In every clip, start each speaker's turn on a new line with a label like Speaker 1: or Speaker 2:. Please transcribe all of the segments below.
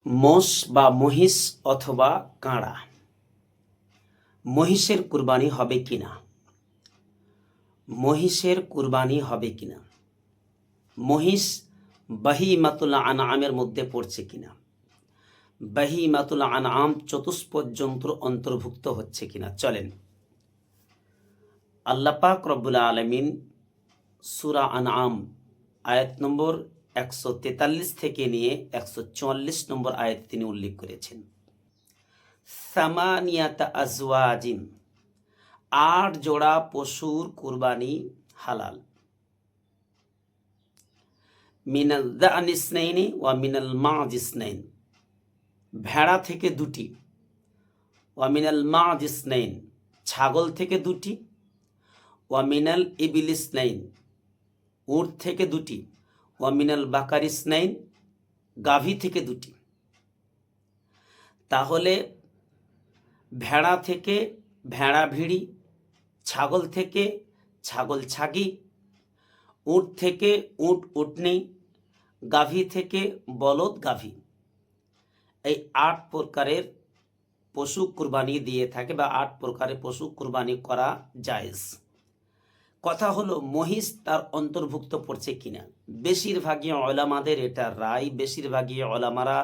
Speaker 1: মোষ বা মহিষ অথবা কাঁড়া, মহিষের কুরবানি হবে কিনা? মহিষের কুরবানি হবে কিনা? মহিষ বাহিমাতুল আনআমের মধ্যে পড়ছে কিনা? বাহিমাতুল আনআম চতুষ্পদ জন্তুর অন্তর্ভুক্ত হচ্ছে কিনা? চলেন, আল্লাহ পাক রব্বুল আলামিন সূরা আনআম আয়াত নম্বর 143 থেকে নিয়ে 144 নম্বর আয়াতে তিনি উল্লেখ করেছেন, সামানিয়াতা আজওয়াজিন, 8 জোড়া পশুর কুরবানি হালাল। মিনাল দা'নি ইসনাইনি ওয়া মিনাল মা'জ ইসনাইন, ভেড়া থেকে 2টি, ওয়া মিনাল মা'জ ইসনাইন, ছাগল থেকে 2টি, ওয়া মিনাল ইবিল ইসনাইন, উট থেকে 2টি, ওয়া মিনাল বাকার ইসনাইন, গাভী থেকে 2টি। তাহলে ভেড়া থেকে ভেড়া ভিড়ি, ছাগল থেকে ছাগল ছাগি, উট থেকে উট উটনি, গাভী থেকে বলদ গাভী, এই 8 প্রকারের পশু কুরবানি দিয়ে থাকে বা 8 প্রকারের পশু কুরবানি করা জায়েজ। কথা হলো মহিষ তার অন্তর্ভুক্ত পড়ছে কিনা। বেশিরভাগই ওলামাদের এটা রায়, বেশিরভাগই ওলামারা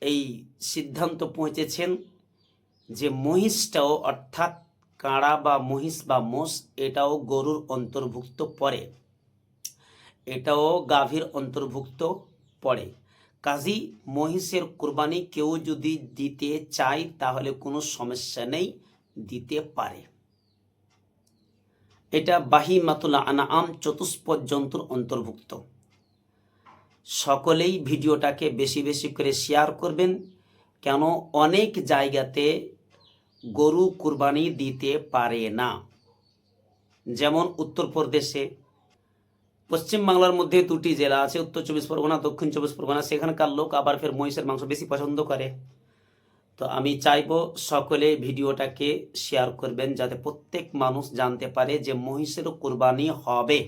Speaker 1: এই সিদ্ধান্ত পৌঁছেছেন যে মহিষটাও, অর্থাৎ কাঁড়া বা মহিষ বা মোষ, এটাও গরুর অন্তর্ভুক্ত পড়ে, এটাও গাভীর অন্তর্ভুক্ত পড়ে। কাজী মহিষের কুরবানি কেউ যদি দিতে চায় তাহলে কোনো সমস্যা নেই, দিতে পারে। এটা বাহিমাতুল আনআম চতুষ্পদ জন্তুর অন্তর্ভুক্ত। সকলেই ভিডিওটাকে বেশি বেশি করে শেয়ার করবেন, কেন অনেক জায়গাতে গরু কুরবানি দিতে পারে না। যেমন উত্তরপ্রদেশে, পশ্চিমবাংলার মধ্যে 2টি জেলা আছে, উত্তর 24 পরগনা, দক্ষিণ 24 পরগনা, সেখানকার লোক আবার ফের মহিষের মাংস বেশি পছন্দ করে। তো আমি চাইবো সকলে ভিডিওটাকে শেয়ার করবেন যাতে প্রত্যেক মানুষ জানতে পারে যে মহিষের কুরবানি হবে।